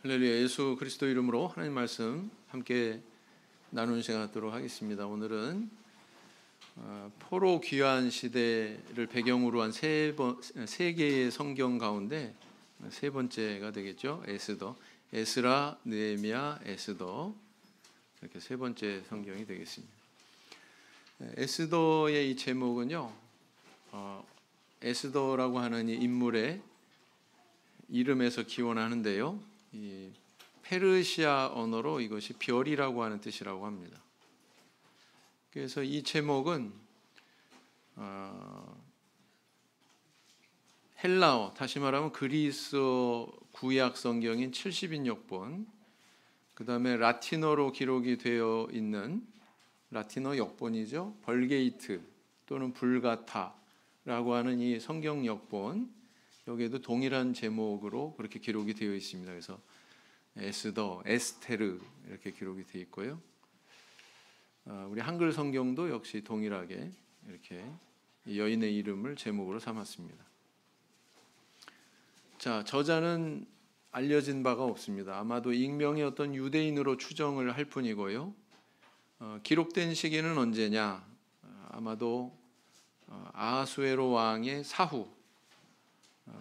할렐루야. 예수 그리스도 이름으로 하나님 말씀 함께 나누는 시간 갖도록 하겠습니다. 오늘은 포로 귀환 시대를 배경으로 한 세 개의 성경 가운데 세 번째가 되겠죠. 에스라, 느헤미야, 에스더, 이렇게 세 번째 성경이 되겠습니다. 에스더의 이 제목은요, 에스더라고 하는 이 인물의 이름에서 기원하는데요, 이 페르시아 언어로 이것이 별이라고 하는 뜻이라고 합니다. 그래서 이 제목은 헬라어, 다시 말하면 그리스어 구약 성경인 70인역본, 그 다음에 라틴어로 기록이 되어 있는 라틴어 역본이죠, 벌게이트 또는 불가타라고 하는 이 성경 역본, 여기에도 동일한 제목으로 그렇게 기록이 되어 있습니다. 그래서 에스더, 에스테르 이렇게 기록이 되어 있고요. 우리 한글 성경도 역시 동일하게 이렇게 여인의 이름을 제목으로 삼았습니다. 자, 저자는 알려진 바가 없습니다. 아마도 익명의 어떤 유대인으로 추정을 할 뿐이고요. 기록된 시기는 언제냐? 아마도 아하수에로 왕의 사후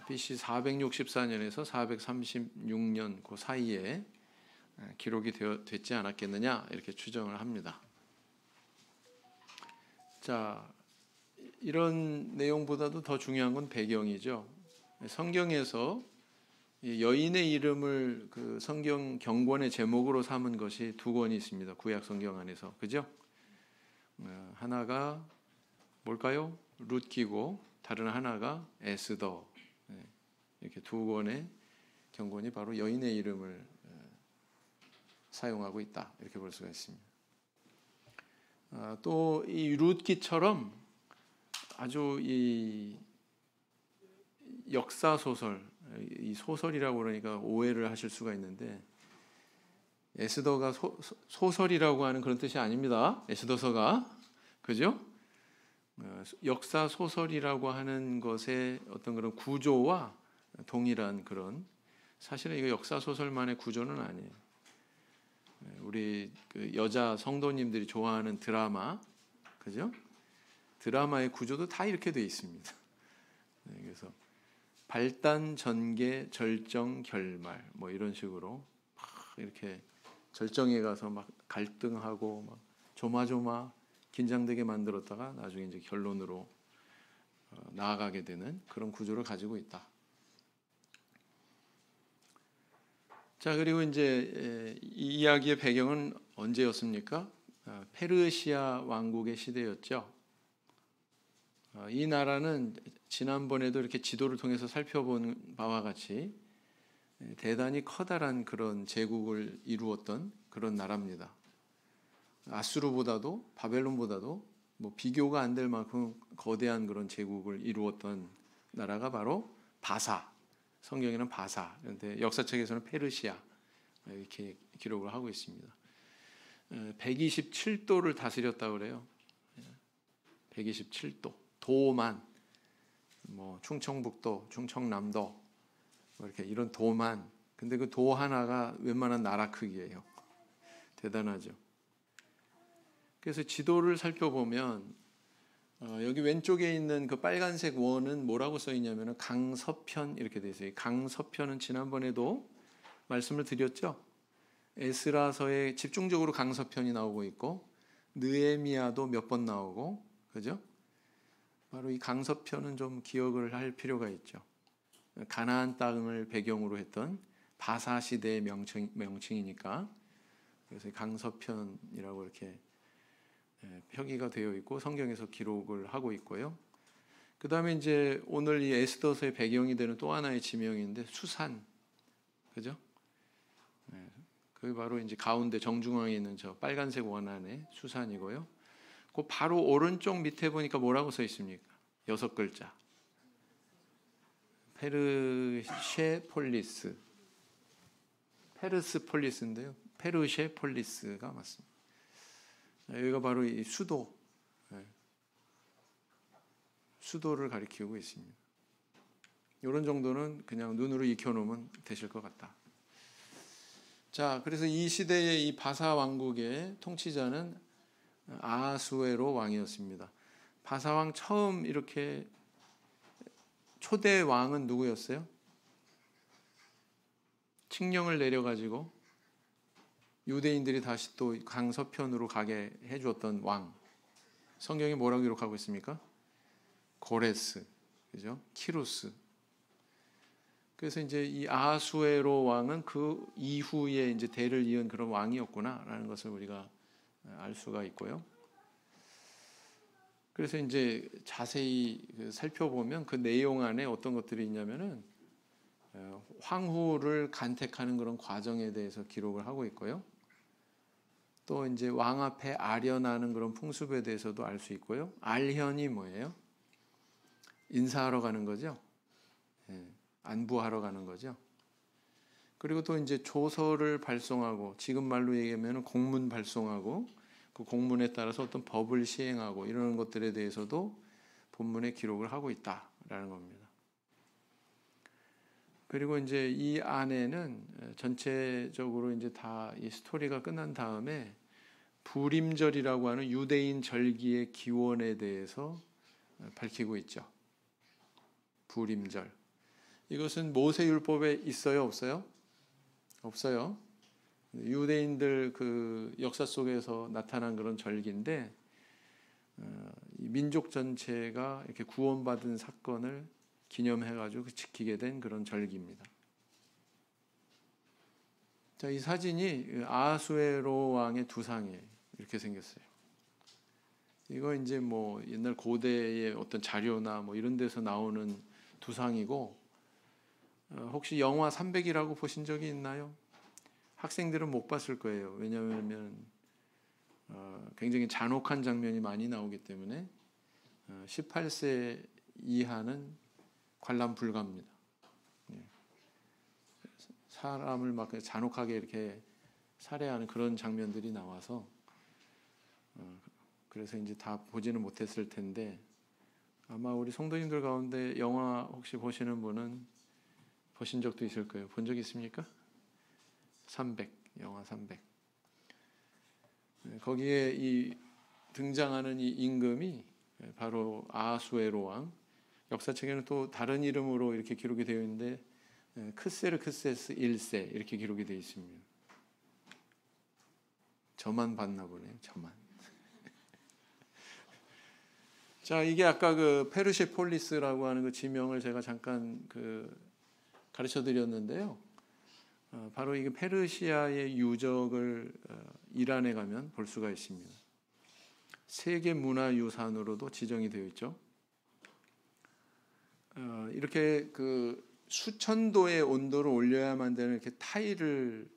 BC 464년에서 436년 그 사이에 기록이 됐지 않았겠느냐 이렇게 추정을 합니다. 자, 이런 내용보다도 더 중요한 건 배경이죠. 성경에서 여인의 이름을 그 성경 경권의 제목으로 삼은 것이 두 권이 있습니다. 구약 성경 안에서, 그죠? 하나가 뭘까요? 룻기고 다른 하나가 에스더. 이렇게 두 권의 경권이 바로 여인의 이름을 사용하고 있다, 이렇게 볼 수가 있습니다. 또 이 룻기처럼 아주 이 역사 소설, 이 소설이라고 그러니까 오해를 하실 수가 있는데, 에스더가 소설이라고 하는 그런 뜻이 아닙니다. 에스더서가, 그죠? 역사 소설이라고 하는 것의 어떤 그런 구조와 동일한 그런, 사실은 이거 역사 소설만의 구조는 아니에요. 우리 그 여자 성도님들이 좋아하는 드라마, 그죠? 드라마의 구조도 다 이렇게 되어 있습니다. 그래서 발단, 전개, 절정, 결말, 뭐 이런 식으로 막 이렇게 절정에 가서 막 갈등하고 막 조마조마 긴장되게 만들었다가 나중에 이제 결론으로 나아가게 되는 그런 구조를 가지고 있다. 자, 그리고 이제 이 이야기의 배경은 언제였습니까? 페르시아 왕국의 시대였죠. 이 나라는 지난번에도 이렇게 지도를 통해서 살펴본 바와 같이 대단히 커다란 그런 제국을 이루었던 그런 나라입니다. 아수르보다도, 바벨론보다도 뭐 비교가 안 될 만큼 거대한 그런 제국을 이루었던 나라가 바로 바사, 성경에는 바사, 그런데 역사책에서는 페르시아 이렇게 기록을 하고 있습니다. 127도를 다스렸다고 그래요. 127도, 도만, 뭐 충청북도, 충청남도, 뭐 이렇게 이런 도만. 근데 그 도 하나가 웬만한 나라 크기예요. 대단하죠. 그래서 지도를 살펴보면 여기 왼쪽에 있는 그 빨간색 원은 뭐라고 써 있냐면 강서편 이렇게 돼 있어요. 강서편은 지난번에도 말씀을 드렸죠. 에스라서에 집중적으로 강서편이 나오고 있고 느헤미야도 몇 번 나오고, 그죠? 바로 이 강서편은 좀 기억을 할 필요가 있죠. 가나안 땅을 배경으로 했던 바사 시대의 명칭이니까, 그래서 강서편이라고 이렇게 표기가 되어 있고 성경에서 기록을 하고 있고요. 그 다음에 이제 오늘 이 에스더서의 배경이 되는 또 하나의 지명인데 수산, 그죠? 그게 바로 이제 가운데 정중앙에 있는 저 빨간색 원안에 수산이고요. 그 바로 오른쪽 밑에 보니까 뭐라고 써 있습니까? 6글자. 페르쉐폴리스. 페르스폴리스인데요. 페르쉐폴리스가 맞습니다. 여기가 바로 이 수도를 가리키고 있습니다. 이런 정도는 그냥 눈으로 익혀놓으면 되실 것 같다. 자, 그래서 이 시대의 이 바사 왕국의 통치자는 아하수에로 왕이었습니다. 바사 왕 처음 이렇게 초대 왕은 누구였어요? 칙령을 내려가지고 유대인들이 다시 또 강서편으로 가게 해주었던 왕. 성경에 뭐라고 기록하고 있습니까? 고레스, 그죠? 키루스. 그래서 이제 이 아하수에로 왕은 그 이후에 이제 대를 이은 그런 왕이었구나라는 것을 우리가 알 수가 있고요. 그래서 이제 자세히 살펴보면 그 내용 안에 어떤 것들이 있냐면은 황후를 간택하는 그런 과정에 대해서 기록을 하고 있고요. 또 이제 왕 앞에 아련하는 그런 풍습에 대해서도 알 수 있고요. 알현이 뭐예요? 인사하러 가는 거죠. 안부하러 가는 거죠. 그리고 또 이제 조서를 발송하고, 지금 말로 얘기하면 공문 발송하고, 그 공문에 따라서 어떤 법을 시행하고 이런 것들에 대해서도 본문에 기록을 하고 있다라는 겁니다. 그리고 이제 이 안에는 전체적으로 이제 다 이 스토리가 끝난 다음에 부림절이라고 하는 유대인 절기의 기원에 대해서 밝히고 있죠. 부림절. 이것은 모세율법에 있어요, 없어요? 없어요. 유대인들 그 역사 속에서 나타난 그런 절기인데 이 민족 전체가 이렇게 구원받은 사건을 기념해가지고 지키게 된 그런 절기입니다. 자, 이 사진이 아하수에로 왕의 두상이에요. 이렇게 생겼어요. 이거 이제 뭐 옛날 고대의 어떤 자료나 뭐 이런 데서 나오는 두상이고, 혹시 영화 300이라고 보신 적이 있나요? 학생들은 못 봤을 거예요. 왜냐하면 굉장히 잔혹한 장면이 많이 나오기 때문에 18세 이하는 관람 불가입니다. 사람을 막 잔혹하게 이렇게 살해하는 그런 장면들이 나와서 그래서 이제 다 보지는 못했을 텐데, 아마 우리 성도님들 가운데 영화 혹시 보시는 분은 보신 적도 있을 거예요. 본 적 있습니까? 300, 영화 300. 거기에 이 등장하는 이 임금이 바로 아하수에로 왕. 역사책에는 또 다른 이름으로 이렇게 기록이 되어 있는데 크세르크세스 1세 이렇게 기록이 되어 있습니다. 저만 봤나 보네요. 저만. 자, 이게 아까 그 페르시폴리스라고 하는 그 지명을 제가 잠깐 가르쳐 드렸는데요. 바로 이게 페르시아의 유적을 이란에 가면 볼 수가 있습니다. 세계 문화유산으로도 지정이 되어 있죠. 이렇게 그 수천 도의 온도를 올려야만 되는 이렇게 타일을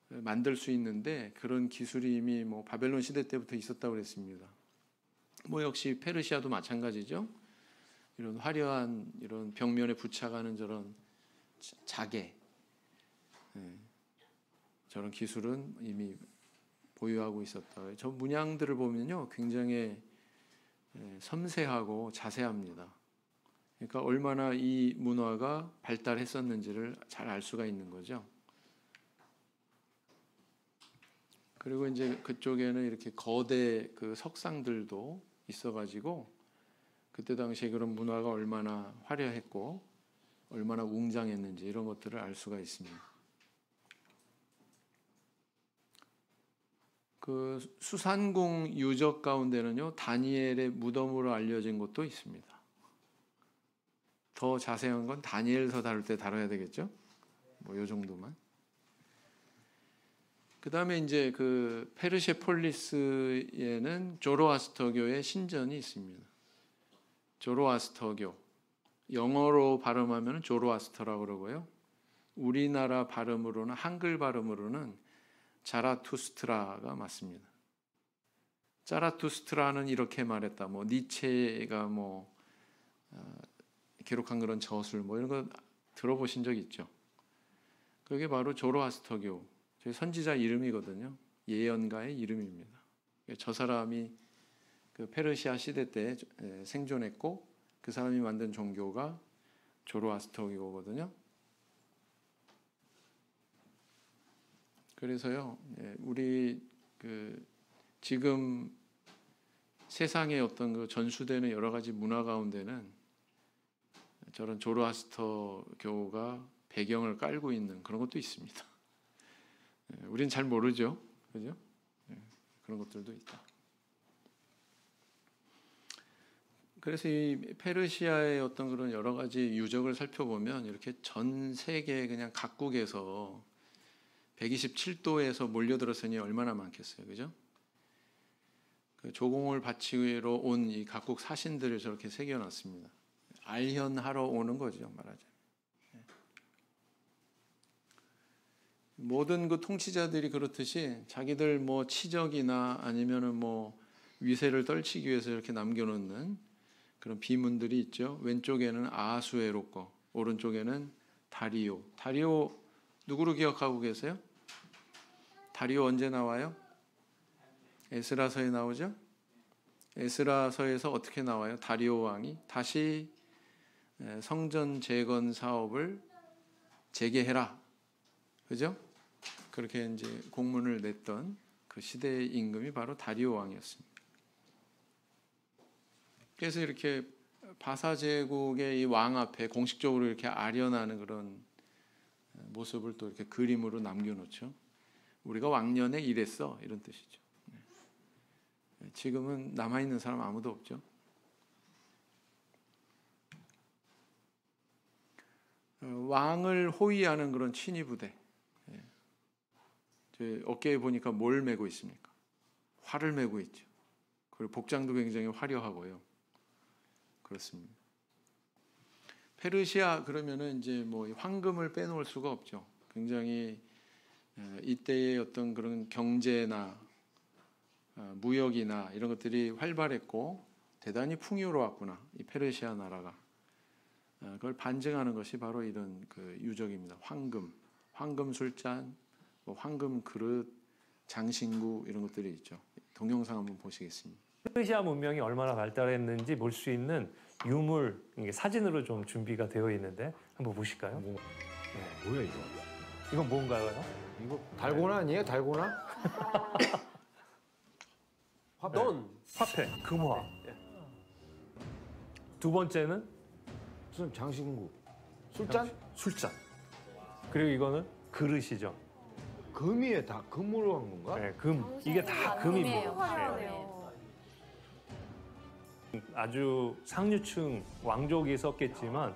만들 수 있는데, 그런 기술이 이미 뭐 바벨론 시대 때부터 있었다고 그랬습니다. 뭐 역시 페르시아도 마찬가지죠. 이런 화려한 이런 벽면에 부착하는 저런 자개, 저런 기술은 이미 보유하고 있었다. 저 문양들을 보면요, 굉장히 섬세하고 자세합니다. 그러니까 얼마나 이 문화가 발달했었는지를 잘 알 수가 있는 거죠. 그리고 이제 그쪽에는 이렇게 거대 그 석상들도 있어가지고 그때 당시에 그런 문화가 얼마나 화려했고 얼마나 웅장했는지 이런 것들을 알 수가 있습니다. 그 수산궁 유적 가운데는요, 다니엘의 무덤으로 알려진 곳도 있습니다. 더 자세한 건 다니엘서 다룰 때 다뤄야 되겠죠? 뭐 요 정도만. 그 다음에 이제 그 페르세폴리스에는 조로아스터교의 신전이 있습니다. 조로아스터교. 영어로 발음하면 조로아스터라고 그러고요. 우리나라 발음으로는, 한글 발음으로는 자라투스트라가 맞습니다. 자라투스트라는 이렇게 말했다. 뭐 니체가 뭐 기록한 그런 저술 뭐 이런 거 들어보신 적 있죠? 그게 바로 조로아스터교, 저희 선지자 이름이거든요. 예언가의 이름입니다. 저 사람이 그 페르시아 시대 때 생존했고 그 사람이 만든 종교가 조로아스터교거든요. 그래서요, 우리 지금 세상의 어떤 그 전수되는 여러 가지 문화 가운데는 저런 조로아스터 교가 배경을 깔고 있는 그런 것도 있습니다. 우리는 잘 모르죠, 그죠? 그런 것들도 있다. 그래서 이 페르시아의 어떤 그런 여러 가지 유적을 살펴보면 이렇게 전 세계 그냥 각국에서 127도에서 몰려들었으니 얼마나 많겠어요, 그죠? 그 조공을 바치러 온 이 각국 사신들을 저렇게 새겨놨습니다. 알현하러 오는 거죠, 말하자면. 모든 그 통치자들이 그렇듯이 자기들 뭐 치적이나 아니면은 뭐 위세를 떨치기 위해서 이렇게 남겨놓는 그런 비문들이 있죠. 왼쪽에는 아하수에로 거, 오른쪽에는 다리오. 다리오 누구로 기억하고 계세요? 다리오 언제 나와요? 에스라서에 나오죠. 에스라서에서 어떻게 나와요? 다리오 왕이 다시 성전 재건 사업을 재개해라, 그죠? 그렇게 이제 공문을 냈던 그 시대의 임금이 바로 다리오 왕이었습니다. 그래서 이렇게 바사 제국의 이 왕 앞에 공식적으로 이렇게 아련하는 그런 모습을 또 이렇게 그림으로 남겨놓죠. 우리가 왕년에 이랬어, 이런 뜻이죠. 지금은 남아 있는 사람 아무도 없죠. 왕을 호위하는 그런 친위 부대. 어깨에 보니까 뭘 메고 있습니까? 활을 메고 있죠. 그리고 복장도 굉장히 화려하고요. 그렇습니다. 페르시아 그러면은 이제 뭐 황금을 빼놓을 수가 없죠. 굉장히 이때의 어떤 그런 경제나 무역이나 이런 것들이 활발했고 대단히 풍요로웠구나, 이 페르시아 나라가. 그걸 반증하는 것이 바로 이런 그 유적입니다. 황금 술잔, 뭐 황금 그릇, 장신구 이런 것들이 있죠. 동영상 한번 보시겠습니다. 페르시아 문명이 얼마나 발달했는지 볼 수 있는 유물, 이게 사진으로 좀 준비가 되어 있는데 한번 보실까요? 뭐야 이거? 이건 뭔가요? 이거 달고나 아니에요? 달고나? 화폐, 금화. 두 번째는 무슨 장신구? 술잔? 술잔. 그리고 이거는 그릇이죠. 금이에 다 금으로 한 건가? 네, 금. 이게 다 금입니다. 화려하네요. 아주 상류층 왕족이 썼겠지만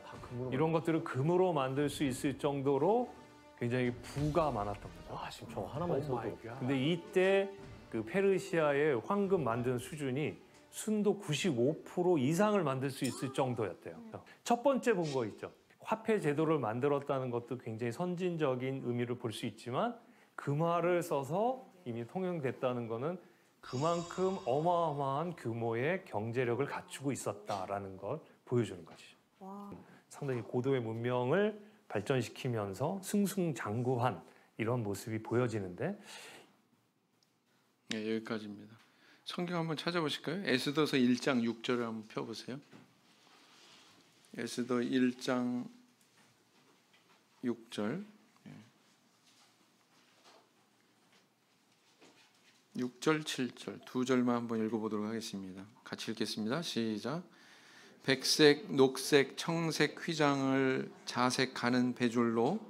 이런 것들을 금으로 만들 수 있을 정도로 굉장히 부가 많았던 거죠. 아, 지금 저 하나만 써도. 근데 이때 그 페르시아의 황금 만드는 수준이 순도 95% 이상을 만들 수 있을 정도였대요. 첫 번째 본 거 있죠. 화폐 제도를 만들었다는 것도 굉장히 선진적인 의미를 볼 수 있지만 금화를 써서 이미 통용됐다는 거는 그만큼 어마어마한 규모의 경제력을 갖추고 있었다라는 걸 보여주는 것이죠. 와. 상당히 고도의 문명을 발전시키면서 승승장구한 이런 모습이 보여지는데, 네, 여기까지입니다. 성경 한번 찾아보실까요? 에스더서 1장 6절을 한번 펴보세요. 에스더 1장 6절. 6절, 7절 두 절만 한번 읽어보도록 하겠습니다. 같이 읽겠습니다. 시작. 백색, 녹색, 청색 휘장을 자색하는 배줄로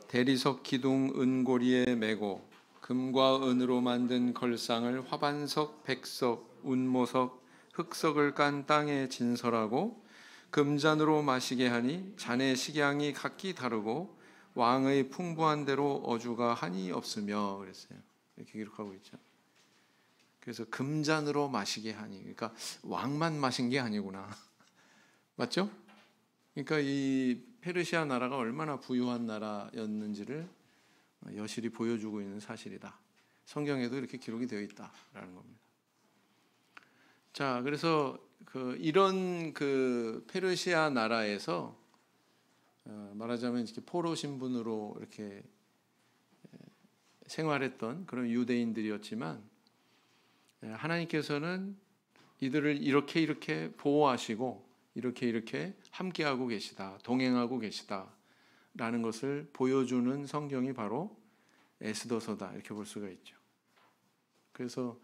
대리석 기둥 은고리에 매고 금과 은으로 만든 걸상을 화반석, 백석, 운모석, 흑석을 깐 땅에 진설하고 금잔으로 마시게 하니 잔의 식양이 각기 다르고 왕의 풍부한 대로 어주가 한이 없으며, 그랬어요. 이렇게 기록하고 있죠. 그래서 금잔으로 마시게 하니, 그러니까 왕만 마신 게 아니구나. 맞죠? 그러니까 이 페르시아 나라가 얼마나 부유한 나라였는지를 여실히 보여주고 있는 사실이다. 성경에도 이렇게 기록이 되어 있다라는 겁니다. 자, 그래서 이런 페르시아 나라에서 말하자면 이렇게 포로 신분으로 이렇게 생활했던 그런 유대인들이었지만, 하나님께서는 이들을 이렇게 보호하시고 이렇게 함께하고 계시다, 동행하고 계시다라는 것을 보여주는 성경이 바로 에스더서다 이렇게 볼 수가 있죠. 그래서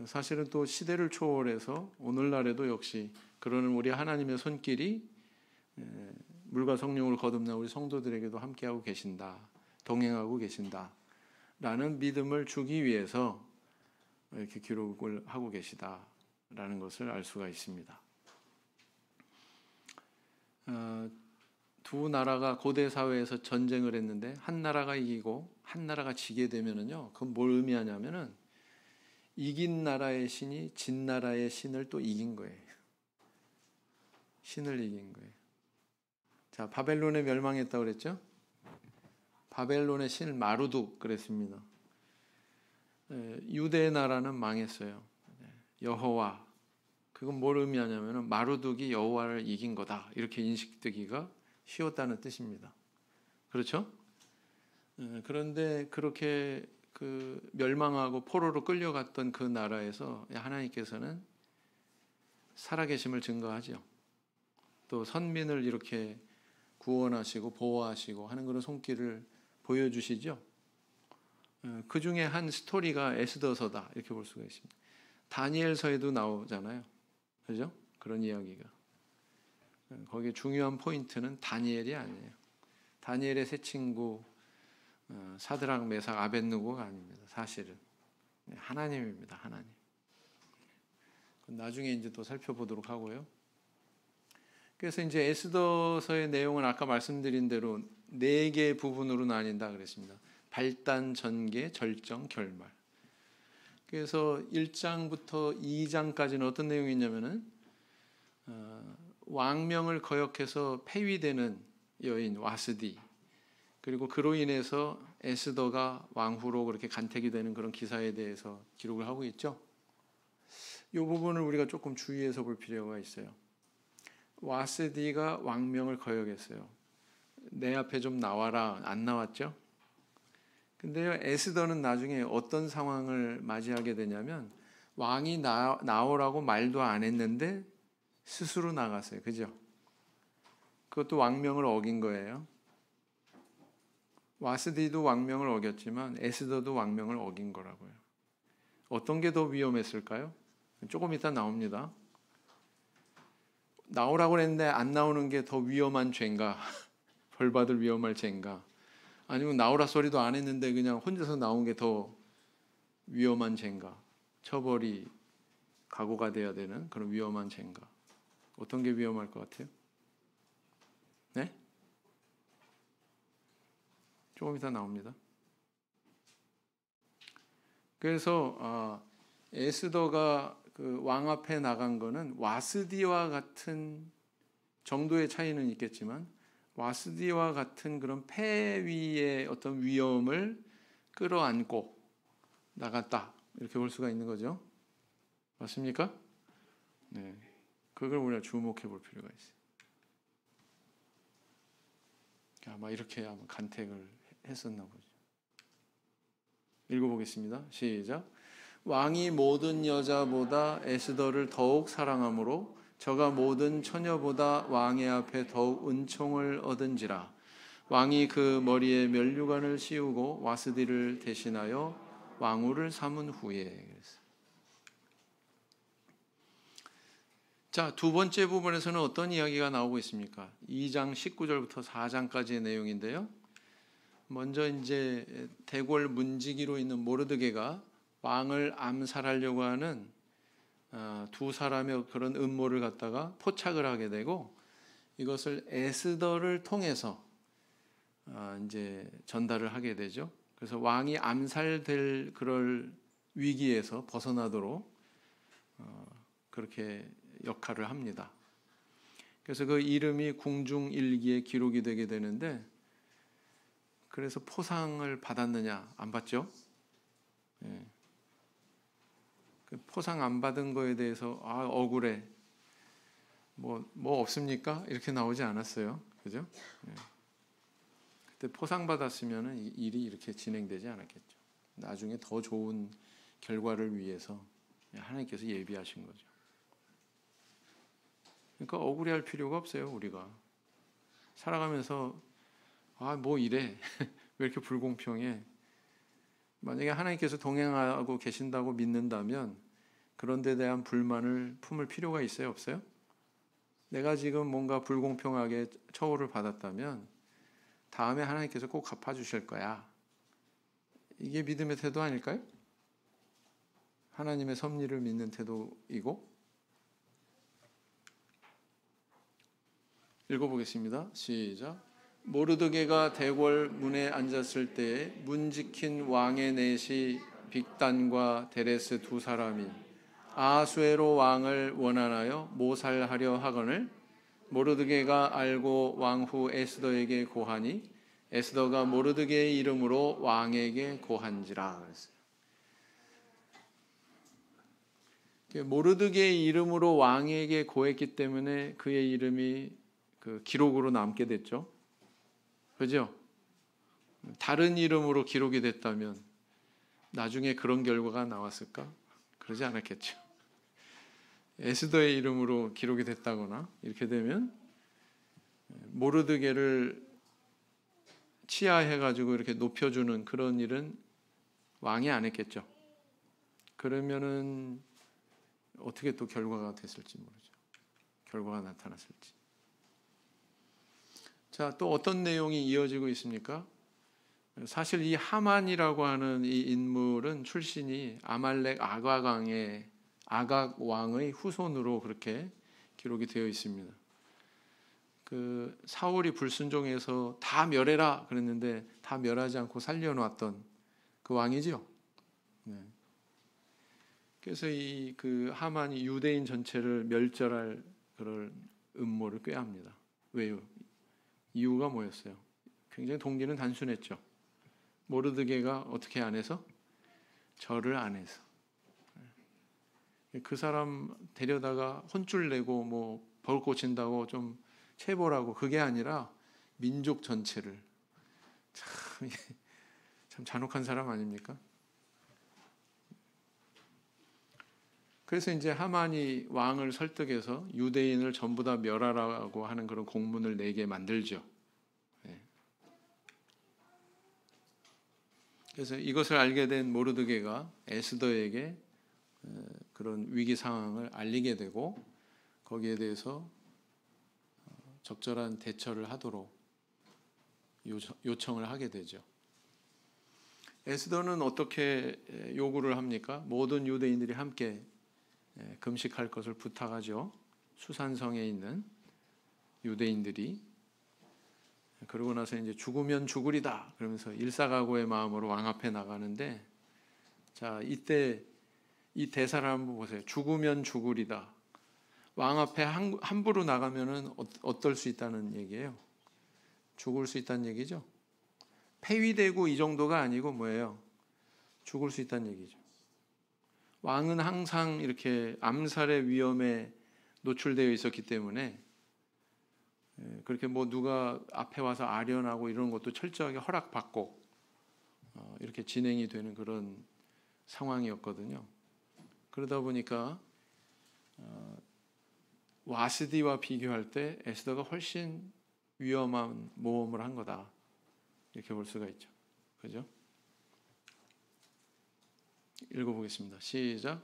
사실은 또 시대를 초월해서 오늘날에도 역시 그러는 우리 하나님의 손길이 물과 성령을 거듭난 우리 성도들에게도 함께하고 계신다, 동행하고 계신다라는 믿음을 주기 위해서 이렇게 기록을 하고 계시다라는 것을 알 수가 있습니다. 두 나라가 고대 사회에서 전쟁을 했는데 한 나라가 이기고 한 나라가 지게 되면은요, 그건 뭘 의미하냐면은 이긴 나라의 신이 진 나라의 신을 또 이긴 거예요. 신을 이긴 거예요. 자, 바벨론에 멸망했다고 그랬죠? 바벨론의 신 마루둑 그랬습니다. 유대 나라는 망했어요. 여호와, 그건 뭘 의미하냐면은 마루둑이 여호와를 이긴 거다 이렇게 인식되기가 쉬웠다는 뜻입니다. 그렇죠? 그런데 그렇게 그 멸망하고 포로로 끌려갔던 그 나라에서 하나님께서는 살아계심을 증거하죠. 또 선민을 이렇게 구원하시고 보호하시고 하는 그런 손길을 보여주시죠. 그 중에 한 스토리가 에스더서다 이렇게 볼 수가 있습니다. 다니엘서에도 나오잖아요. 그죠? 그런 이야기가. 거기에 중요한 포인트는 다니엘이 아니에요. 다니엘의 세 친구 사드락, 메삭, 아벳느고가 아닙니다. 사실은 하나님입니다. 하나님. 나중에 이제 또 살펴보도록 하고요. 그래서 이제 에스더서의 내용은 아까 말씀드린 대로 4개의 부분으로 나뉜다 그랬습니다. 발단, 전개, 절정, 결말. 그래서 1장부터 2장까지는 어떤 내용이 있냐면은 왕명을 거역해서 폐위되는 여인 와스디, 그리고 그로 인해서 에스더가 왕후로 그렇게 간택이 되는 그런 기사에 대해서 기록을 하고 있죠. 이 부분을 우리가 조금 주의해서 볼 필요가 있어요. 와스디가 왕명을 거역했어요. 내 앞에 좀 나와라. 안 나왔죠? 근데요, 에스더는 나중에 어떤 상황을 맞이하게 되냐면 왕이 나오라고 말도 안 했는데 스스로 나갔어요. 그죠? 그것도 왕명을 어긴 거예요. 와스디도 왕명을 어겼지만 에스더도 왕명을 어긴 거라고요. 어떤 게 더 위험했을까요? 조금 이따 나옵니다. 나오라고 했는데 안 나오는 게 더 위험한 죄인가? 벌받을 위험할 죄인가? 아니면 나오라 소리도 안 했는데 그냥 혼자서 나온 게 더 위험한 죄인가? 처벌이 각오가 돼야 되는 그런 위험한 죄인가? 어떤 게 위험할 것 같아요? 네? 조금 이따 나옵니다. 그래서 에스더가 그 왕 앞에 나간 거는 와스디와 같은 정도의 차이는 있겠지만 와스디와 같은 그런 폐위의 어떤 위험을 끌어안고 나갔다 이렇게 볼 수가 있는 거죠. 맞습니까? 네, 그걸 우리가 주목해 볼 필요가 있어요. 아마 이렇게 아마 간택을 했었나 보죠. 읽어보겠습니다. 시작. 왕이 모든 여자보다 에스더를 더욱 사랑하므로 저가 모든 처녀보다 왕의 앞에 더욱 은총을 얻은지라. 왕이 그 머리에 면류관을 씌우고 와스디를 대신하여 왕후를 삼은 후에. 자, 두 번째 부분에서는 어떤 이야기가 나오고 있습니까? 2장 19절부터 4장까지의 내용인데요. 먼저 이제 대궐 문지기로 있는 모르드게가 왕을 암살하려고 하는 두 사람의 그런 음모를 갖다가 포착을 하게 되고 이것을 에스더를 통해서 이제 전달을 하게 되죠. 그래서 왕이 암살될 그럴 위기에서 벗어나도록 그렇게 역할을 합니다. 그래서 그 이름이 궁중일기에 기록이 되게 되는데 그래서 포상을 받았느냐 안 받죠? 예. 그 포상 안 받은 거에 대해서 억울해 뭐 없습니까? 이렇게 나오지 않았어요. 그죠? 예. 그때 포상 받았으면 일이 이렇게 진행되지 않았겠죠. 나중에 더 좋은 결과를 위해서 하나님께서 예비하신 거죠. 그러니까 억울해할 필요가 없어요. 우리가 살아가면서 뭐 이래 왜 이렇게 불공평해 만약에 하나님께서 동행하고 계신다고 믿는다면 그런 데 대한 불만을 품을 필요가 있어요, 없어요? 내가 지금 뭔가 불공평하게 처우를 받았다면 다음에 하나님께서 꼭 갚아주실 거야. 이게 믿음의 태도 아닐까요? 하나님의 섭리를 믿는 태도이고. 읽어보겠습니다. 시작. 모르드게가 대궐 문에 앉았을 때에 문 지킨 왕의 넷이 빅단과 데레스 두 사람이 아하수에로 왕을 원하여 모살하려 하거늘 모르드게가 알고 왕후 에스더에게 고하니 에스더가 모르드게의 이름으로 왕에게 고한지라 그랬어요. 모르드게의 이름으로 왕에게 고했기 때문에 그의 이름이 그 기록으로 남게 됐죠. 그죠? 다른 이름으로 기록이 됐다면 나중에 그런 결과가 나왔을까? 그러지 않았겠죠. 에스더의 이름으로 기록이 됐다거나 이렇게 되면 모르드게를 치하해가지고 이렇게 높여주는 그런 일은 왕이 안 했겠죠. 그러면은 어떻게 또 결과가 됐을지 모르죠. 결과가 나타났을지. 자, 또 어떤 내용이 이어지고 있습니까? 사실 이 하만이라고 하는 이 인물은 출신이 아말렉 아각 왕의 후손으로 그렇게 기록이 되어 있습니다. 그 사울이 불순종해서 다 멸해라 그랬는데 다 멸하지 않고 살려놓았던 그 왕이죠. 네. 그래서 이 그 하만이 유대인 전체를 멸절할 그런 음모를 꾀합니다. 왜요? 이유가 뭐였어요? 굉장히 동기는 단순했죠. 모르드게가 어떻게 안 해서? 절을 안 해서. 그 사람 데려다가 혼쭐 내고 뭐 벌 고친다고 좀 체벌하고 그게 아니라 민족 전체를 참 잔혹한 사람 아닙니까? 그래서 이제 하만이 왕을 설득해서 유대인을 전부 다 멸하라고 하는 그런 공문을 내게 만들죠. 네. 그래서 이것을 알게 된 모르드게가 에스더에게 그런 위기 상황을 알리게 되고 거기에 대해서 적절한 대처를 하도록 요청을 하게 되죠. 에스더는 어떻게 요구를 합니까? 모든 유대인들이 함께 금식할 것을 부탁하죠. 수산성에 있는 유대인들이. 그러고 나서 이제 죽으면 죽으리다 그러면서 일사각오의 마음으로 왕 앞에 나가는데, 자, 이때 이 대사를 한번 보세요. 죽으면 죽으리다. 왕 앞에 함부로 나가면은 어떨 수 있다는 얘기예요? 죽을 수 있다는 얘기죠. 폐위되고 이 정도가 아니고 뭐예요? 죽을 수 있다는 얘기죠. 왕은 항상 이렇게 암살의 위험에 노출되어 있었기 때문에 그렇게 뭐 누가 앞에 와서 아련하고 이런 것도 철저하게 허락받고 이렇게 진행이 되는 그런 상황이었거든요. 그러다 보니까 와스디와 비교할 때 에스더가 훨씬 위험한 모험을 한 거다, 이렇게 볼 수가 있죠. 그죠? 읽어보겠습니다. 시작.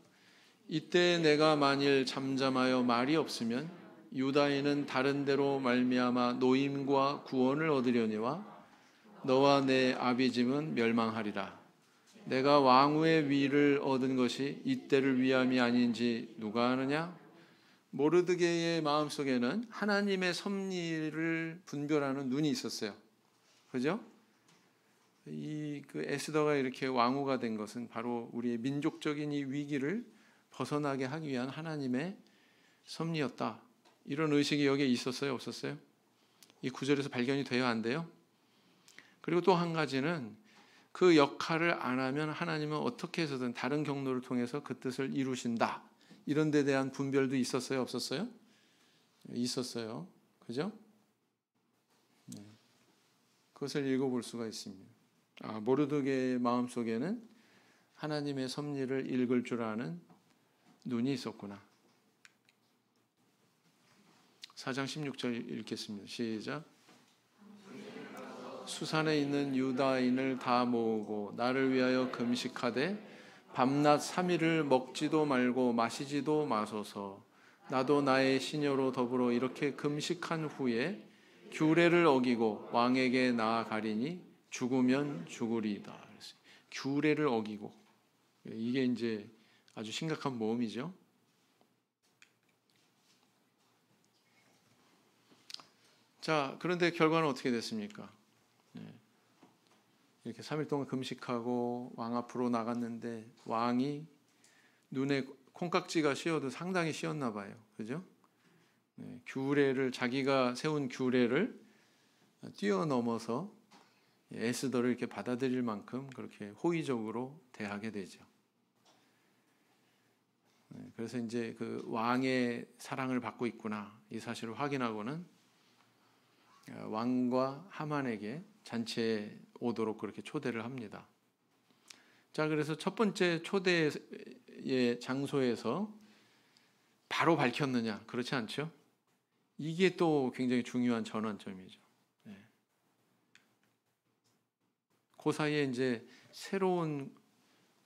이때 내가 만일 잠잠하여 말이 없으면 유다인은 다른 데로 말미암아 노임과 구원을 얻으려니와 너와 내 아비집은 멸망하리라. 내가 왕후의 위를 얻은 것이 이때를 위함이 아닌지 누가 아느냐? 모르드게의 마음속에는 하나님의 섭리를 분별하는 눈이 있었어요. 그죠? 그 에스더가 이렇게 왕후가 된 것은 바로 우리의 민족적인 이 위기를 벗어나게 하기 위한 하나님의 섭리였다. 이런 의식이 여기에 있었어요, 없었어요? 이 구절에서 발견이 돼야 안 돼요? 그리고 또 한 가지는 그 역할을 안 하면 하나님은 어떻게 해서든 다른 경로를 통해서 그 뜻을 이루신다. 이런 데 대한 분별도 있었어요, 없었어요? 있었어요. 그죠? 네. 그것을 읽어볼 수가 있습니다. 모르드게의 마음속에는 하나님의 섭리를 읽을 줄 아는 눈이 있었구나. 4장 16절 읽겠습니다. 시작. 수산에 있는 유다인을 다 모으고 나를 위하여 금식하되 밤낮 3일을 먹지도 말고 마시지도 마소서. 나도 나의 시녀로 더불어 이렇게 금식한 후에 규례를 어기고 왕에게 나아가리니 죽으면 죽으리이다. 규례를 어기고, 이게 이제 아주 심각한 모험이죠. 자, 그런데 결과는 어떻게 됐습니까? 이렇게 3일 동안 금식하고 왕 앞으로 나갔는데 왕이 눈에 콩깍지가 씌어도 상당히 씌었나 봐요. 그죠? 규례를, 자기가 세운 규례를 뛰어넘어서 에스더를 이렇게 받아들일 만큼 그렇게 호의적으로 대하게 되죠. 그래서 이제 그 왕의 사랑을 받고 있구나, 이 사실을 확인하고는 왕과 하만에게 잔치에 오도록 그렇게 초대를 합니다. 자, 그래서 첫 번째 초대의 장소에서 바로 밝혔느냐? 그렇지 않죠? 이게 또 굉장히 중요한 전환점이죠. 그 사이에 이제 새로운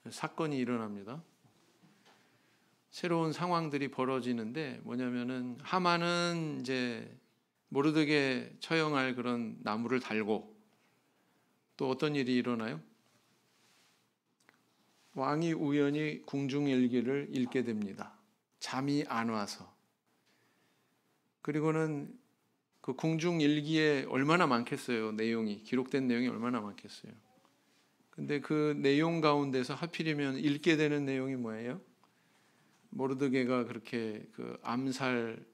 사건이 일어납니다. 새로운 상황들이 벌어지는데 뭐냐면은 하만은 이제 모르드게 처형할 그런 나무를 달고, 또 어떤 일이 일어나요? 왕이 우연히 궁중일기를 읽게 됩니다. 잠이 안 와서. 그리고는 그 궁중일기에 얼마나 많겠어요. 내용이, 기록된 내용이 얼마나 많겠어요. 근데 그 내용 가운데서 하필이면 읽게 되는 내용이 뭐예요? 모르드게가 그렇게 그 암살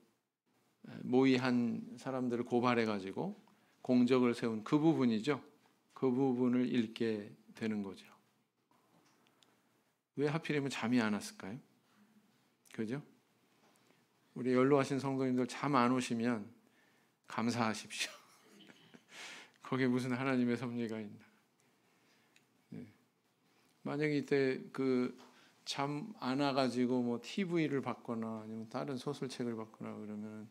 모의한 사람들을 고발해 가지고 공적을 세운 그 부분이죠. 그 부분을 읽게 되는 거죠. 왜 하필이면 잠이 안 왔을까요? 그죠? 우리 연로하신 성도님들 잠 안 오시면 감사하십시오. 거기에 무슨 하나님의 섭리가 있나? 만약에 이때 그 잠 안 와가지고 뭐 TV를 봤거나 아니면 다른 소설책을 봤거나 그러면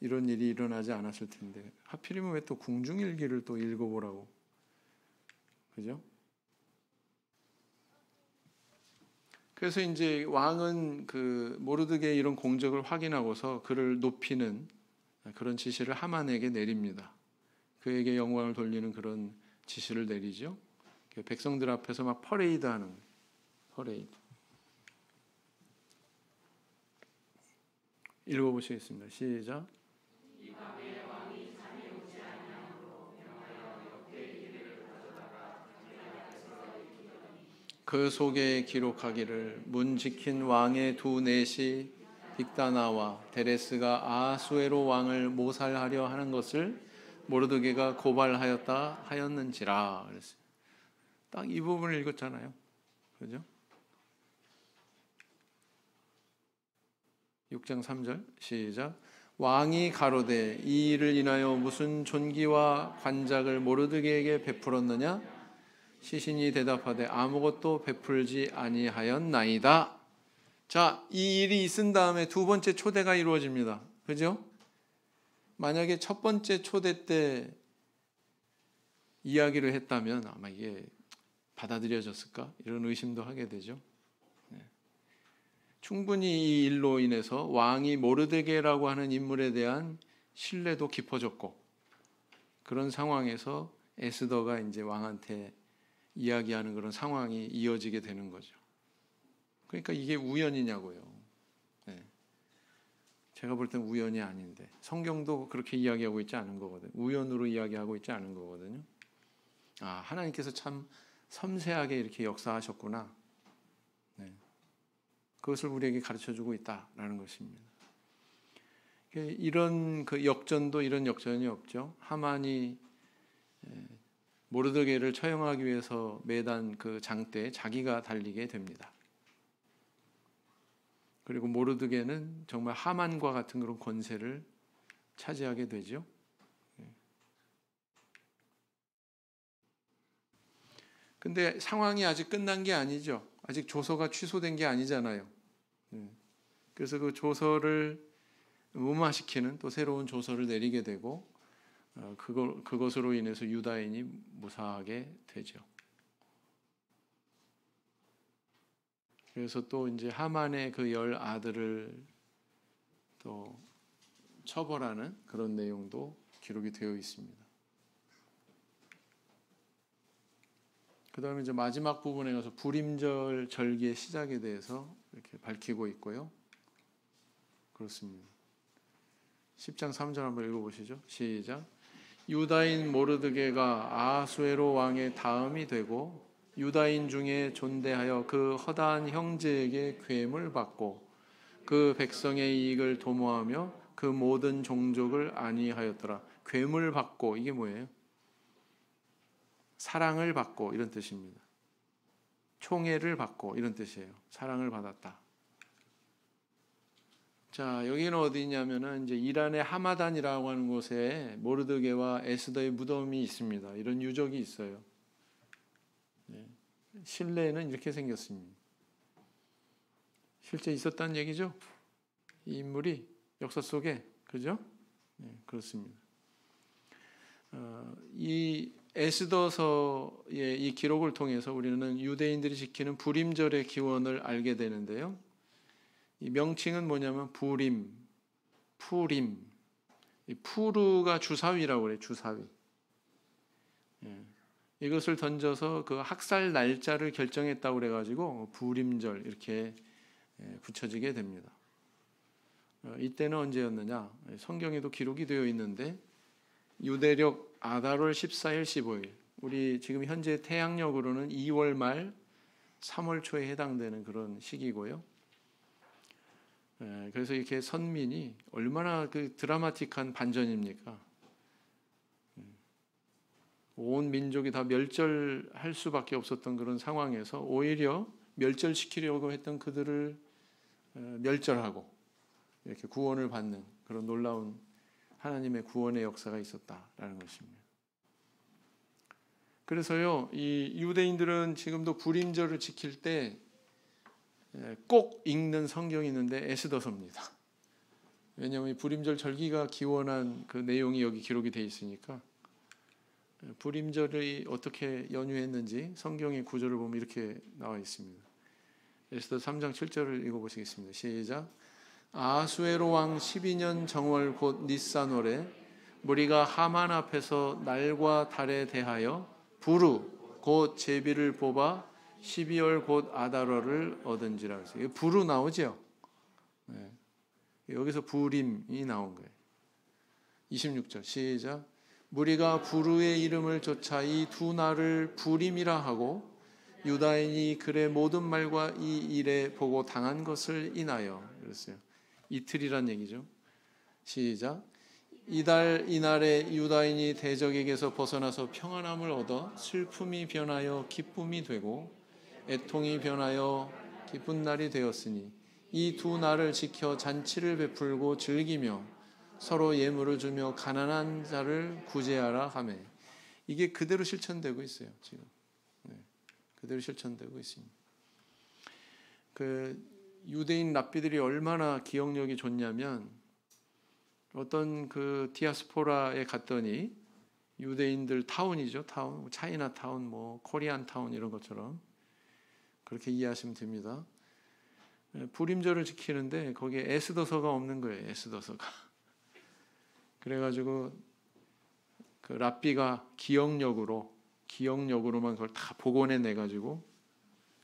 이런 일이 일어나지 않았을 텐데, 하필이면 왜 또 궁중일기를 또 읽어보라고, 그죠? 그래서 이제 왕은 그 모르드게의 이런 공적을 확인하고서 그를 높이는 그런 지시를 하만에게 내립니다. 그에게 영광을 돌리는 그런 지시를 내리죠. 백성들 앞에서 막 퍼레이드하는 거예요. 퍼레이드. 읽어보시겠습니다. 시작. 그 속에 기록하기를 문 지킨 왕의 두 넷이 빅다나와 데레스가 아하수에로 왕을 모살하려 하는 것을 모르드게가 고발하였다 하였는지라 그랬어요. 딱 이 부분을 읽었잖아요. 그죠? 6장 3절 시작. 왕이 가로되 이 일을 인하여 무슨 존귀와 관작을 모르드게에게 베풀었느냐? 시신이 대답하되 아무것도 베풀지 아니하였나이다. 자, 이 일이 있은 다음에 두 번째 초대가 이루어집니다. 그죠? 만약에 첫 번째 초대 때 이야기를 했다면 아마 이게 받아들여졌을까? 이런 의심도 하게 되죠. 충분히 이 일로 인해서 왕이 모르드게라고 하는 인물에 대한 신뢰도 깊어졌고, 그런 상황에서 에스더가 이제 왕한테 이야기하는 그런 상황이 이어지게 되는 거죠. 그러니까 이게 우연이냐고요. 제가 볼 땐 우연이 아닌데, 성경도 그렇게 이야기하고 있지 않은 거거든요. 우연으로 이야기하고 있지 않은 거거든요. 아, 하나님께서 참 섬세하게 이렇게 역사하셨구나. 그것을 우리에게 가르쳐주고 있다라는 것입니다. 이런 그 역전도 이런 역전이 없죠. 하만이 모르드게를 처형하기 위해서 매단 그 장대에 자기가 달리게 됩니다. 그리고 모르드게는 정말 하만과 같은 그런 권세를 차지하게 되죠. 근데 상황이 아직 끝난 게 아니죠. 아직 조서가 취소된 게 아니잖아요. 그래서 그 조서를 무마시키는 또 새로운 조서를 내리게 되고, 그것으로 인해서 유다인이 무사하게 되죠. 그래서 또 이제 하만의 그 10아들을 또 처벌하는 그런 내용도 기록이 되어 있습니다. 그 다음에 이제 마지막 부분에 가서 불임절 절기의 시작에 대해서 이렇게 밝히고 있고요. 그렇습니다. 10장 3절 한번 읽어보시죠. 시작. 유다인 모르드게가 아수에로 왕의 다음이 되고 유다인 중에 존대하여 그 허다한 형제에게 괴물 받고 그 백성의 이익을 도모하며 그 모든 종족을 안위하였더라. 괴물 받고 이게 뭐예요? 사랑을 받고 이런 뜻입니다. 총애를 받고 이런 뜻이에요. 사랑을 받았다. 자, 여기는 어디냐면은 이제 이란의 하마단이라고 하는 곳에 모르드게와 에스더의 무덤이 있습니다. 이런 유적이 있어요. 네. 실내에는 이렇게 생겼습니다. 실제 있었다는 얘기죠? 이 인물이 역사 속에, 그죠? 네, 그렇습니다. 이 에스더서의 이 기록을 통해서 우리는 유대인들이 지키는 불임절의 기원을 알게 되는데요. 이 명칭은 뭐냐면 부림, 푸림. 이 푸르가 주사위라고 그래요. 주사위. 예. 이것을 던져서 그 학살 날짜를 결정했다고 그래가지고 부림절 이렇게 붙여지게 됩니다. 이때는 언제였느냐? 성경에도 기록이 되어 있는데 유대력 아달월 14일, 15일. 우리 지금 현재 태양력으로는 2월 말 3월 초에 해당되는 그런 시기고요. 그래서 이렇게 선민이 얼마나 그 드라마틱한 반전입니까? 온 민족이 다 멸절할 수밖에 없었던 그런 상황에서 오히려 멸절시키려고 했던 그들을 멸절하고 이렇게 구원을 받는 그런 놀라운 하나님의 구원의 역사가 있었다라는 것입니다. 그래서요, 이 유대인들은 지금도 불임절을 지킬 때 꼭 읽는 성경이 있는데 에스더서입니다. 왜냐하면 이 불임절 절기가 기원한 그 내용이 여기 기록이 되어 있으니까 불임절이 어떻게 연유했는지 성경의 구절을 보면 이렇게 나와 있습니다. 에스더 3장 7절을 읽어보시겠습니다. 시작. 아수에로 왕 12년 정월 곧 니산월에 무리가 하만 앞에서 날과 달에 대하여 부르 곧 제비를 뽑아 12월 곧 아달월을 얻은지라 그랬어요. 부르 나오죠. 네. 여기서 부림이 나온 거예요. 26절 시작. 무리가 부르의 이름을 쫓아 이 두 날을 부림이라 하고 유다인이 그의 모든 말과 이 일에 보고 당한 것을 인하여 그랬어요. 이틀이란 얘기죠. 시작. 이날에 유다인이 대적에게서 벗어나서 평안함을 얻어 슬픔이 변하여 기쁨이 되고 애통이 변하여 기쁜 날이 되었으니 이 두 날을 지켜 잔치를 베풀고 즐기며 서로 예물을 주며 가난한 자를 구제하라 하매 이게 그대로 실천되고 있어요. 지금 그대로 실천되고 있습니다. 그 유대인 랍비들이 얼마나 기억력이 좋냐면 어떤 그 디아스포라에 갔더니 유대인들 타운이죠. 타운, 차이나 타운, 뭐 코리안 타운 이런 것처럼 그렇게 이해하시면 됩니다. 불임절을 지키는데 거기에 에스더서가 없는 거예요. 에스더서가. 그래가지고 그 랍비가 기억력으로만 그걸 다 복원해 내 가지고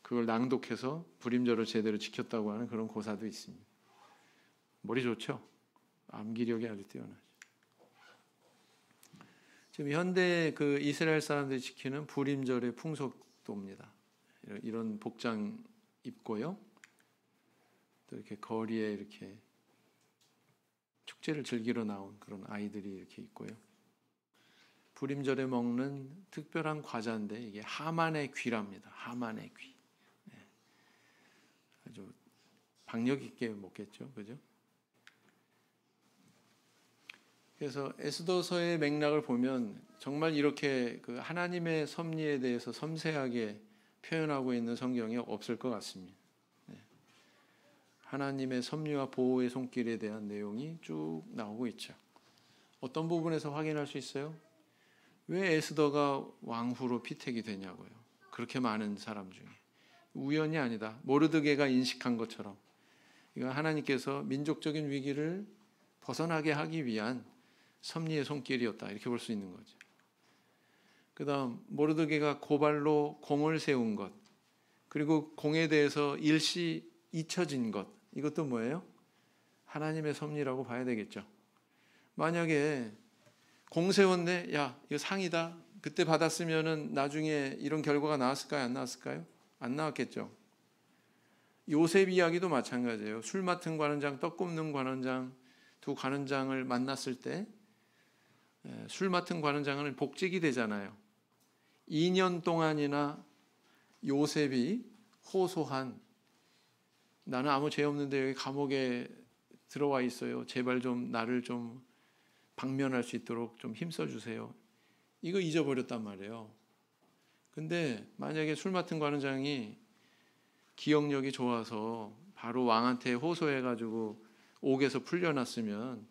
그걸 낭독해서 불임절을 제대로 지켰다고 하는 그런 고사도 있습니다. 머리 좋죠? 암기력이 아주 뛰어나죠. 지금 현대 그 이스라엘 사람들이 지키는 불임절의 풍속도입니다. 이런 복장 입고요. 또 이렇게 거리에 이렇게 축제를 즐기러 나온 그런 아이들이 이렇게 있고요. 불임절에 먹는 특별한 과자인데 이게 하만의 귀랍니다. 하만의 귀. 네. 아주 박력 있게 먹겠죠, 그죠? 그래서 에스더서의 맥락을 보면 정말 이렇게 그 하나님의 섭리에 대해서 섬세하게 표현하고 있는 성경이 없을 것 같습니다. 네. 하나님의 섭리와 보호의 손길에 대한 내용이 쭉 나오고 있죠. 어떤 부분에서 확인할 수 있어요? 왜 에스더가 왕후로 피택이 되냐고요. 그렇게 많은 사람 중에. 우연이 아니다. 모르드게가 인식한 것처럼 이건 하나님께서 민족적인 위기를 벗어나게 하기 위한 섭리의 손길이었다. 이렇게 볼 수 있는 거죠. 그 다음 모르드게가 고발로 공을 세운 것, 그리고 공에 대해서 일시 잊혀진 것, 이것도 뭐예요? 하나님의 섭리라고 봐야 되겠죠. 만약에 공 세웠네, 야 이거 상이다, 그때 받았으면은 나중에 이런 결과가 나왔을까요? 안 나왔을까요? 안 나왔겠죠. 요셉 이야기도 마찬가지예요. 술 맡은 관원장, 떡 굽는 관원장, 두 관원장을 만났을 때 술 맡은 관원장은 복직이 되잖아요. 2년 동안이나 요셉이 호소한, 나는 아무 죄 없는데 여기 감옥에 들어와 있어요. 제발 좀 나를 좀 방면할 수 있도록 좀 힘써 주세요. 이거 잊어버렸단 말이에요. 근데 만약에 술 맡은 관원장이 기억력이 좋아서 바로 왕한테 호소해가지고 옥에서 풀려났으면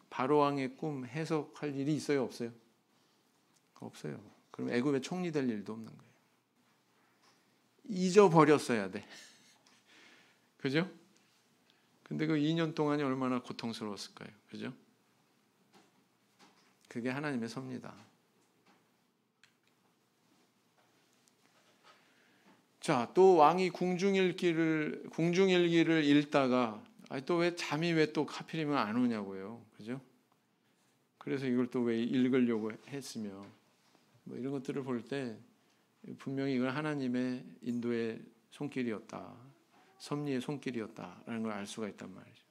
바로 왕의 꿈 해석할 일이 있어요, 없어요? 없어요. 그럼 애굽의 총리 될 일도 없는 거예요. 잊어버렸어야 돼. 그죠? 근데 그 2년 동안이 얼마나 고통스러웠을까요? 그죠? 그게 하나님의 섭니다. 자, 또 왕이 궁중일기를 읽다가 또 왜 잠이 왜 또 하필이면 안 오냐고요. 그죠? 그래서 이걸 또 왜 읽으려고 했으며 뭐 이런 것들을 볼 때 분명히 이건 하나님의 인도의 손길이었다. 섭리의 손길이었다라는 걸 알 수가 있단 말이죠.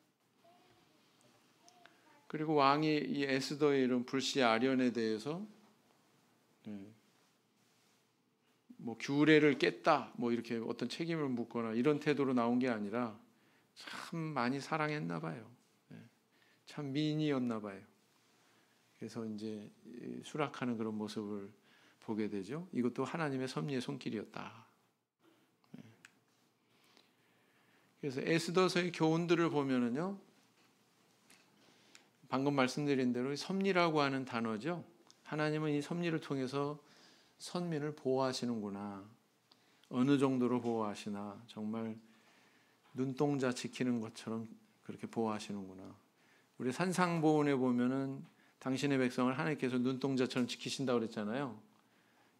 그리고 왕이 이 에스더의 이런 불씨 아련에 대해서 뭐 규례를 깼다, 뭐 이렇게 어떤 책임을 묻거나 이런 태도로 나온 게 아니라 참 많이 사랑했나 봐요. 참 미인이었나 봐요. 그래서 이제 수락하는 그런 모습을 보게 되죠. 이것도 하나님의 섭리의 손길이었다. 그래서 에스더서의 교훈들을 보면은요, 방금 말씀드린 대로 섭리라고 하는 단어죠. 하나님은 이 섭리를 통해서 선민을 보호하시는구나. 어느 정도로 보호하시나, 정말 눈동자 지키는 것처럼 그렇게 보호하시는구나. 우리 산상보훈에 보면은 당신의 백성을 하나님께서 눈동자처럼 지키신다고 그랬잖아요.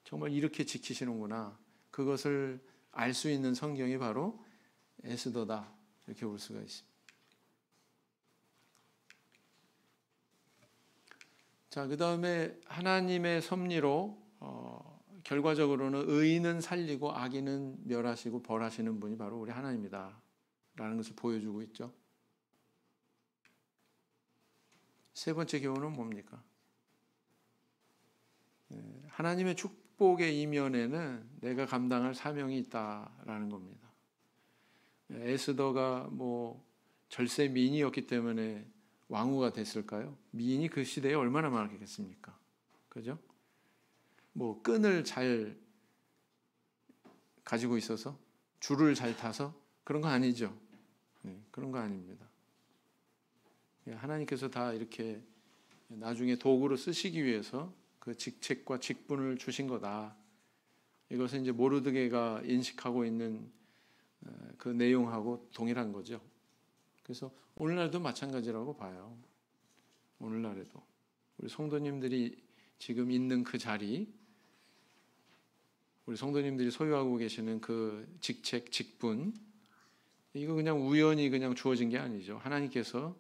정말 이렇게 지키시는구나. 그것을 알 수 있는 성경이 바로 에스더다. 이렇게 볼 수가 있습니다. 자, 그 다음에 하나님의 섭리로 결과적으로는 의인은 살리고 악인은 멸하시고 벌하시는 분이 바로 우리 하나님이다 라는 것을 보여주고 있죠. 세 번째 교훈은 뭡니까? 하나님의 축복의 이면에는 내가 감당할 사명이 있다라는 겁니다. 에스더가 뭐 절세 미인이었기 때문에 왕후가 됐을까요? 미인이 그 시대에 얼마나 많았겠습니까? 그죠? 뭐 끈을 잘 가지고 있어서, 줄을 잘 타서 그런 거 아니죠. 그런 거 아닙니다. 하나님께서 다 이렇게 나중에 도구로 쓰시기 위해서 그 직책과 직분을 주신 거다. 이것은 이제 모르드게가 인식하고 있는 그 내용하고 동일한 거죠. 그래서 오늘날도 마찬가지라고 봐요. 오늘날에도 우리 성도님들이 지금 있는 그 자리, 우리 성도님들이 소유하고 계시는 그 직책, 직분, 이거 그냥 우연히 그냥 주어진 게 아니죠. 하나님께서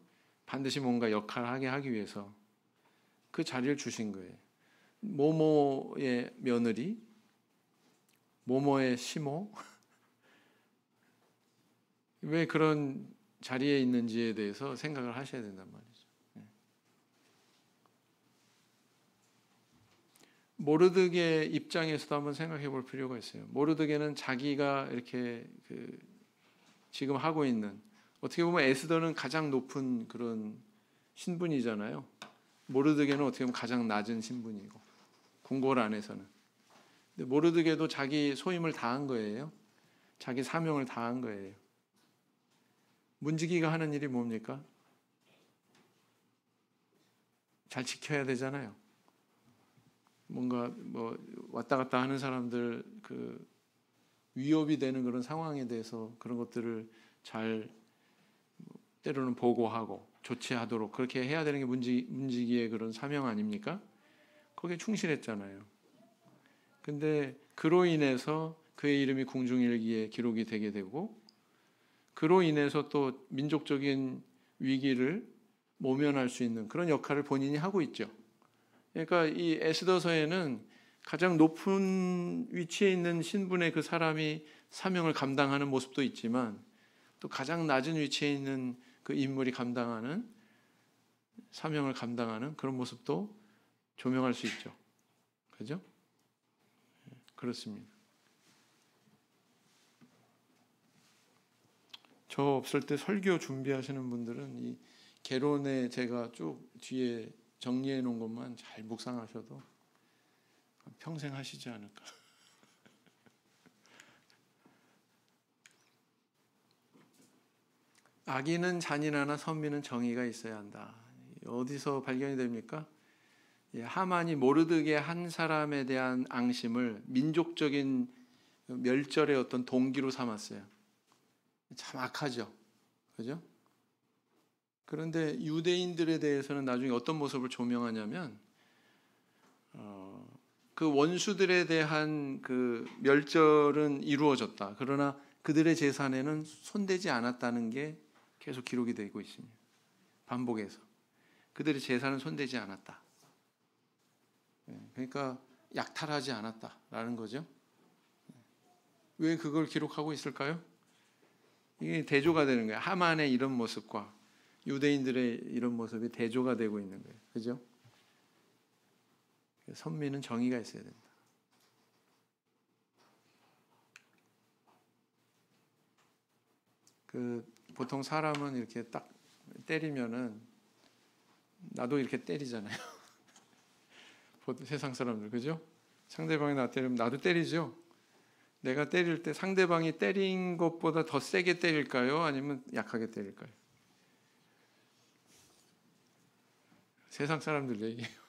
반드시 뭔가 역할을 하게 하기 위해서 그 자리를 주신 거예요. 모모의 며느리, 모모의 시모, 왜 그런 자리에 있는지에 대해서 생각을 하셔야 된단 말이죠. 모르드게 입장에서도 한번 생각해 볼 필요가 있어요. 모르드게는 자기가 이렇게 지금 하고 있는, 어떻게 보면 에스더는 가장 높은 그런 신분이잖아요. 모르드게는 어떻게 보면 가장 낮은 신분이고, 궁궐 안에서는. 근데 모르드게도 자기 소임을 다한 거예요. 자기 사명을 다한 거예요. 문지기가 하는 일이 뭡니까? 잘 지켜야 되잖아요. 뭔가 뭐 왔다 갔다 하는 사람들 그 위협이 되는 그런 상황에 대해서 그런 것들을 잘 때로는 보고하고 조치하도록 그렇게 해야 되는 게 문지기의 그런 사명 아닙니까? 거기에 충실했잖아요. 근데 그로 인해서 그의 이름이 궁중일기에 기록이 되게 되고 그로 인해서 또 민족적인 위기를 모면할 수 있는 그런 역할을 본인이 하고 있죠. 그러니까 이 에스더서에는 가장 높은 위치에 있는 신분의 그 사람이 사명을 감당하는 모습도 있지만 또 가장 낮은 위치에 있는 그 인물이 감당하는 사명을 감당하는 그런 모습도 조명할 수 있죠. 그죠? 그렇습니다. 저 없을 때 설교 준비하시는 분들은 이 개론에 제가 쭉 뒤에 정리해 놓은 것만 잘 묵상하셔도 평생 하시지 않을까. 악인은 잔인하나 선민은 정의가 있어야 한다. 어디서 발견이 됩니까? 하만이 모르드게 한 사람에 대한 앙심을 민족적인 멸절의 어떤 동기로 삼았어요. 참 악하죠. 그죠? 그런데 유대인들에 대해서는 나중에 어떤 모습을 조명하냐면 그 원수들에 대한 그 멸절은 이루어졌다. 그러나 그들의 재산에는 손대지 않았다는 게 계속 기록이 되고 있습니다. 반복해서. 그들의 재산은 손대지 않았다. 그러니까 약탈하지 않았다라는 거죠. 왜 그걸 기록하고 있을까요? 이게 대조가 되는 거예요. 하만의 이런 모습과 유대인들의 이런 모습이 대조가 되고 있는 거예요. 그죠? 선민은 정의가 있어야 된다. 보통 사람은 이렇게 딱 때리면은 나도 이렇게 때리잖아요. 세상 사람들 그죠? 상대방이 나 때리면 나도 때리죠. 내가 때릴 때 상대방이 때린 것보다 더 세게 때릴까요? 아니면 약하게 때릴까요? 세상 사람들 얘기예요.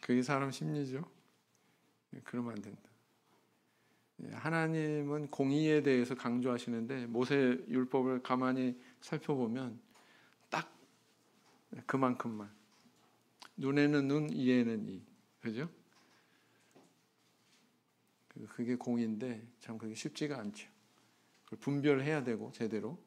그게 사람 심리죠. 그러면 안 된다. 하나님은 공의에 대해서 강조하시는데 모세 율법을 가만히 살펴보면 딱 그만큼만 눈에는 눈, 이에는 이, 그죠? 그게 공의인데 참 그게 쉽지가 않죠. 그걸 분별해야 되고 제대로.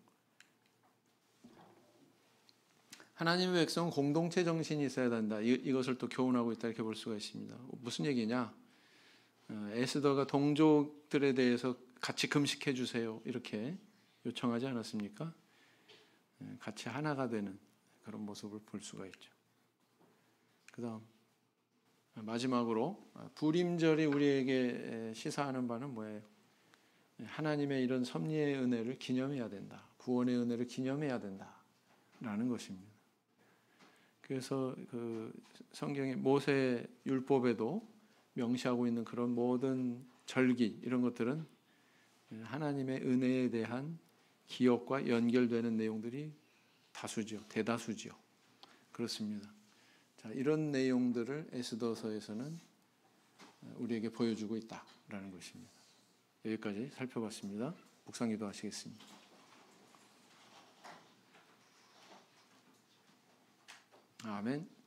하나님의 백성은 공동체 정신이 있어야 된다. 이것을 또 교훈하고 있다 이렇게 볼 수가 있습니다. 무슨 얘기냐? 에스더가 동족들에 대해서 같이 금식해 주세요 이렇게 요청하지 않았습니까? 같이 하나가 되는 그런 모습을 볼 수가 있죠. 그다음 마지막으로 부림절이 우리에게 시사하는 바는 뭐예요? 하나님의 이런 섭리의 은혜를 기념해야 된다. 구원의 은혜를 기념해야 된다라는 것입니다. 그래서 그 성경의 모세 율법에도 명시하고 있는 그런 모든 절기 이런 것들은 하나님의 은혜에 대한 기억과 연결되는 내용들이 다수죠. 대다수죠. 그렇습니다. 자, 이런 내용들을 에스더서에서는 우리에게 보여주고 있다라는 것입니다. 여기까지 살펴봤습니다. 묵상기도 하시겠습니다. 아멘.